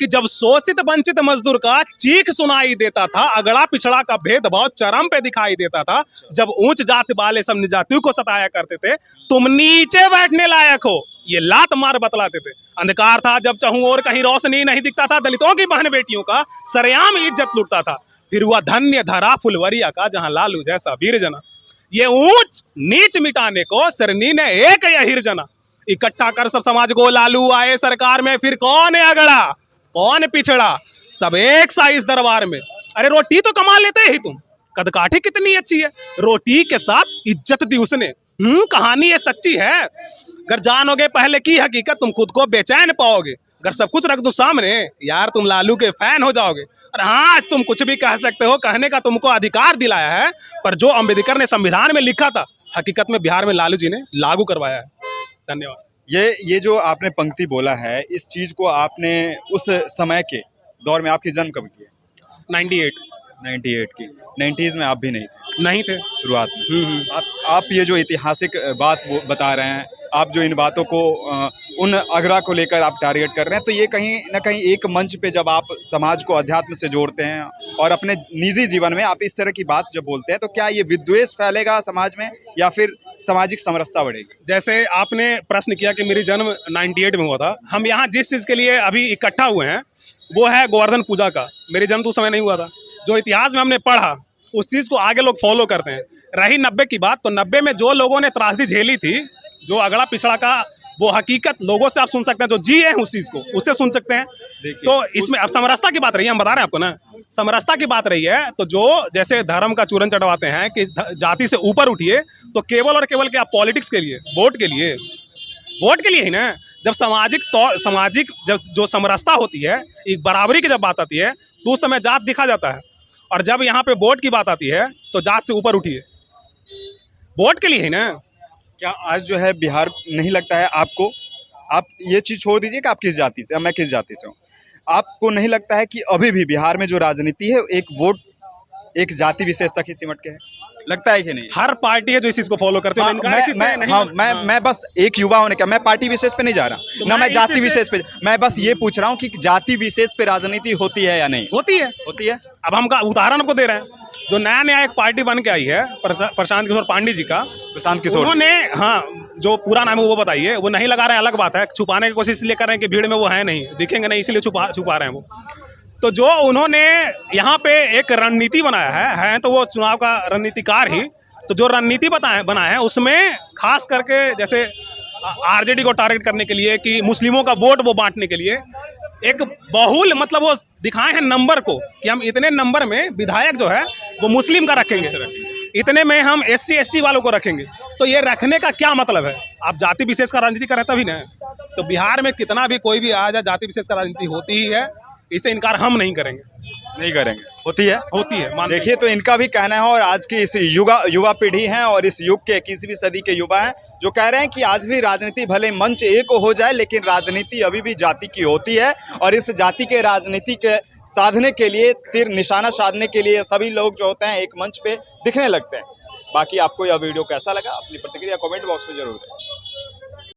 कि जब शोषित वंचित मजदूर का चीख सुनाई देता था, अगड़ा पिछड़ा का भेदभाव चरम पे दिखाई देता था, जब उच्च जाति वाले सब जातियों को सताया करते थे, तुम नीचे बैठने लायक हो, ये लात मार बतलाते थे। अंधकार था जब चाहूं और कहीं रोशनी नहीं दिखता था, दलितों की बहन बेटियों का सरेआम इज्जत लूटता था। फिर हुआ धन्य धरा फुलवरिया का जहां लालू जैसा वीर जना। ये ऊंच नीच मिटाने को सरनी ने एक यही जना। इकट्ठा कर सब समाज को, लालू आए सरकार में, फिर कौन है अगड़ा कौन पिछड़ा, सब एक सा इस दरबार में। अरे रोटी तो कमा लेते ही तुम, कदकाठी कितनी अच्छी है, रोटी के साथ इज्जत दी उसने। कहानी ये सच्ची है, अगर जानोगे पहले की हकीकत तुम खुद को बेचैन पाओगे। अगर सब कुछ रख दो सामने यार तुम लालू के फैन हो जाओगे। और हाँ, आज तुम कुछ भी कह सकते हो, कहने का तुमको अधिकार दिलाया है, पर जो अम्बेडकर ने संविधान में लिखा था हकीकत में बिहार में लालू जी ने लागू करवाया है। धन्यवाद। ये जो आपने पंक्ति बोला है, इस चीज को आपने उस समय के दौर में, आपकी जन्म कब की है? 98 की 90s में आप भी नहीं थे शुरुआत में। आप ये जो ऐतिहासिक बात बता रहे हैं, आप जो इन बातों को उन अगड़ा को लेकर आप टारगेट कर रहे हैं, तो ये कहीं ना कहीं एक मंच पे जब आप समाज को अध्यात्म से जोड़ते हैं और अपने निजी जीवन में आप इस तरह की बात जब बोलते हैं, तो क्या ये विद्वेष फैलेगा समाज में या फिर सामाजिक समरसता बढ़ेगी? जैसे आपने प्रश्न किया कि मेरी जन्म 98 में हुआ था, हम यहाँ जिस चीज़ के लिए अभी इकट्ठा हुए हैं वो है गोवर्धन पूजा का। मेरी जन्म तो उस समय नहीं हुआ था, जो इतिहास में हमने पढ़ा उस चीज़ को आगे लोग फॉलो करते हैं। रही 90 की बात, तो 90 में जो लोगों ने त्रासदी झेली थी, जो अगड़ा पिछड़ा का वो हकीकत लोगों से आप सुन सकते हैं, जो जी है उस चीज़ को उससे सुन सकते हैं। तो इसमें अब समरसता की बात रही है, हम बता रहे हैं आपको ना, समरसता की बात रही है। तो जो जैसे धर्म का चूरन चढ़वाते हैं कि जाति से ऊपर उठिए, तो केवल और केवल क्या पॉलिटिक्स के लिए, वोट के लिए ही ना। जब सामाजिक जब जो समरसता होती है, एक बराबरी की जब बात आती है, तो उस समय जात दिखा जाता है। और जब यहाँ पे वोट की बात आती है तो जात से ऊपर उठिए, वोट के लिए ही ना। क्या आज जो है बिहार नहीं लगता है आपको, आप ये चीज़ छोड़ दीजिए कि आप किस जाति से, मैं किस जाति से हूँ, आपको नहीं लगता है कि अभी भी बिहार में जो राजनीति है एक वोट एक जाति विशेष तक ही सिमट के है? लगता है कि नहीं? हर पार्टी है जो इस चीज को फॉलो करते हैं। मैं बस एक युवा होने का, मैं पार्टी विशेष पे नहीं जा रहा, तो ना मैं जाति विशेष पे, मैं बस ये पूछ रहा हूँ कि जाति विशेष पे राजनीति होती है या नहीं? होती है। अब हम का उदाहरण आपको दे रहे हैं, जो नया एक पार्टी बन के आई है प्रशांत किशोर पांडे जी का। प्रशांत किशोर उन्होंने, हाँ, जो पूरा नाम है वो बताइए, वो नहीं लगा रहे हैं, अलग बात है, छुपाने की कोशिश इसलिए कर रहे हैं कि भीड़ में वो है नहीं, दिखेंगे नहीं, इसलिए छुपा रहे हैं वो। तो जो उन्होंने यहाँ पे एक रणनीति बनाया है तो वो चुनाव का रणनीतिकार ही। तो जो रणनीति बनाया है उसमें खास करके जैसे आरजेडी को टारगेट करने के लिए कि मुस्लिमों का वोट वो बांटने के लिए एक बहुल, मतलब वो दिखाए हैं नंबर को कि हम इतने नंबर में विधायक जो है वो मुस्लिम का रखेंगे, इतने में हम SC ST वालों को रखेंगे। तो ये रखने का क्या मतलब है? आप जाति विशेष का राजनीति कर रहे तभी ना। तो बिहार में कितना भी कोई भी आ जाए, जाति विशेष का राजनीति होती ही है, इसे इनकार हम नहीं करेंगे। होती है मान देखिए। तो इनका भी कहना है, और आज की इस युवा पीढ़ी है और इस युग के 21वीं सदी के युवा हैं जो कह रहे हैं कि आज भी राजनीति भले मंच एक हो जाए, लेकिन राजनीति अभी भी जाति की होती है। और इस जाति के राजनीति के साधने के लिए, तीर निशाना साधने के लिए सभी लोग जो होते हैं एक मंच पे दिखने लगते हैं। बाकी आपको यह वीडियो कैसा लगा, अपनी प्रतिक्रिया कमेंट बॉक्स में जरूर दें।